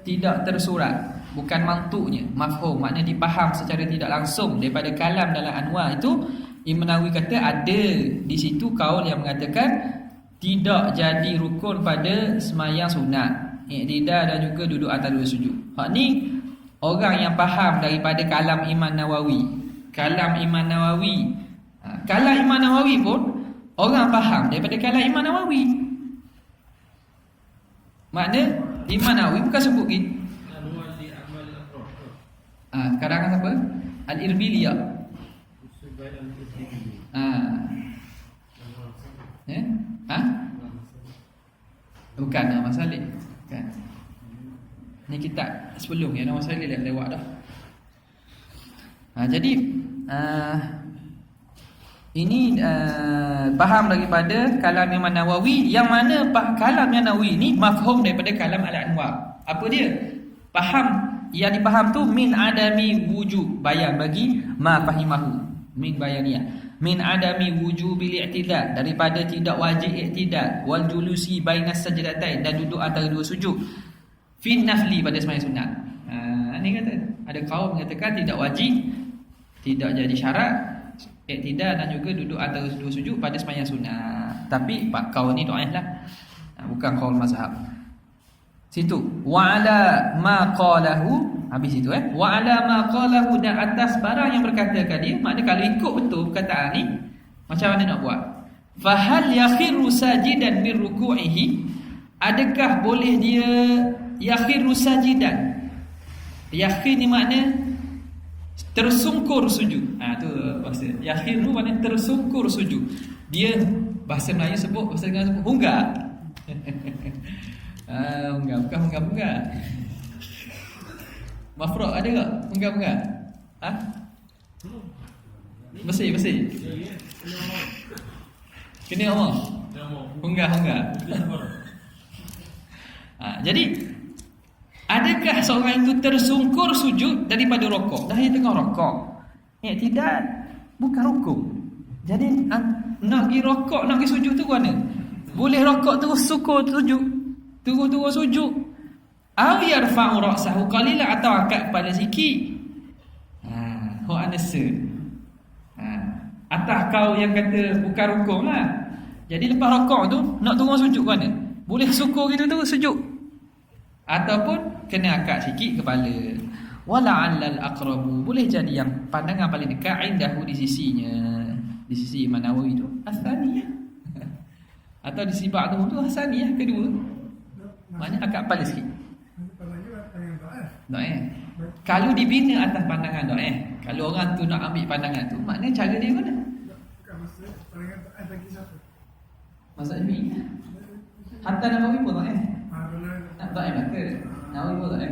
tidak tersurat, bukan mantuknya. Mafhum makna dipaham secara tidak langsung daripada kalam dalam Anwar itu. Imam Nawawi kata ada di situ kaul yang mengatakan tidak jadi rukun pada sembahyang sunat, i'tidal dan juga duduk antara dua sujud. Hak ni orang yang faham daripada kalam Imam Nawawi. Kalam Imam Nawawi. Kalam Imam Nawawi pun orang faham daripada kalam Imam Nawawi. Makna Imam Nawawi bukan sebut gitu. Karangan siapa? Al-Irbiliyah. Bukan nama Salih. Bukan. Ni kitab sebelum ya, nama Salih dah lewat dah. Jadi Ini faham daripada kalam Imam Nawawi, yang mana kalam Imam Nawawi ni mafhum daripada kalam Al-Anwar. Apa dia? Faham, yang dipaham tu min adami wujub, bayan bagi ma fahimahu, min bayaniyah, min adami wujubil i'tidal, daripada tidak wajib i'tidal, wal julusi bainas sajdatain, dan duduk antara dua sujud, fi nafli, pada sembahyang sunat. Ni kata ada kaum mengatakan tidak wajib, tidak jadi syarat i'tidal dan juga duduk antara dua sujud pada sembahyang sunat. Tapi kaul ni dhaif lah, bukan kaul mazhab. Situ wa ala ma qalahu, habis itu wa ala ma qalahu, dan atas barang yang berkatakan dia. Maknanya kalau ikut betul perkataan ni, macam mana nak buat? Fa hal yakhiru sajidan min ruku'ihi, adakah boleh dia yakhiru sajidan? Yakhir ni makna tersungkur sujud. Tu bahasa yakhiru, makna tersungkur sujud. Dia bahasa Melayu sebut, bahasa Inggeris sebut hunggah. Bukan hunggah-hunggah. Mafruk ada tak? Hunggah-hunggah? Bersih. Kena Allah. Hunggah-hunggah. Jadi adakah seorang itu tersungkur sujud daripada rokok? Dah dia tengah rokok. Tidak, bukan rukuk. Jadi nak pergi rokok, nak pergi sujud tu mana? Boleh rokok terus sungkur sujud, turun sujud. Aw yarfa'u ra'sahu qalila, atau angkat kepala sikit. Ho anasa. Atas kau yang kata bukan rukuk lah. Jadi lepas rokok tu nak turun sujud mana? Boleh sungkur gitu tu sujud, ataupun kena angkat sikit kepala. Wala'allal aqrabu, boleh jadi yang pandangan paling dekat indahu, di sisinya, di sisi Imam Nawawi tu asaniyah, atau di sisi ba'du tu asaniyah, kedua. Maknanya angkat kepala sikit. Kalau dibina atas pandangan kalau orang tu nak ambil pandangan tu, maknanya cara dia mana? Maksud ni hatta Nawawi pun tak dhaif ke? Nawawi pun tak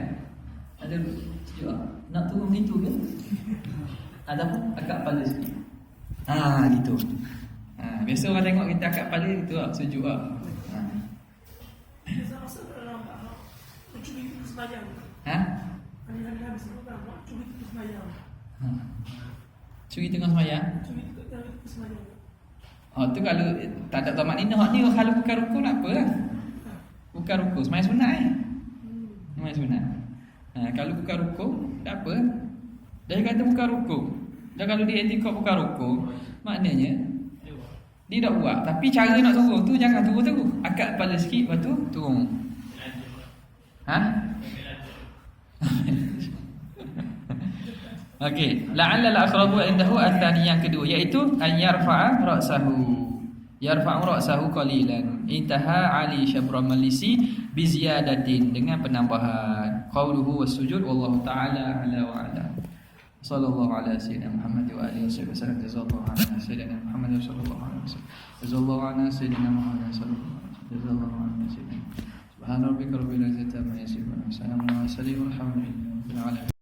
ada sejak nak turun begitu ke? Ataupun angkat kepala sikit. Gitu. Biasa orang tengok kita angkat kepala gitu lah, sujud lah. Curi tengah semayang. Tu kalau tak ada tamak ni, kalau bukan rukuk nak apa lah? Bukan rukuk, semayang sunat semayang sunat. Kalau bukan rukuk, tak apa. Dia kata bukan rukuk. Dan kalau dia etikot bukan rukuk, maknanya dia tak buat. Tapi cara nak turun tu jangan turun. Angkat kepala sikit, lepas tu turun. Okey, la'alla al-aqrabu indahu athani, yang kedua iaitu an yarfa'a ra'sahu qalilan, intaha Ali Syabra Malisi bi ziyadatin, dengan penambahan. Qauluhu was-sujud wallahu ta'ala ala wa ala. Sallallahu ala sayyidina Muhammad wa alihi wasallam. Jazakallahu ala sayyidina Muhammad sallallahu alaihi wasallam. Jazakallahu ala sayyidina Muhammad sallallahu alaihi wasallam. Jazakallahu ala sayyidina. Subhana rabbika rabbil izzati amma yasifun. Assalamu alaikum warahmatullahi wabarakatuh.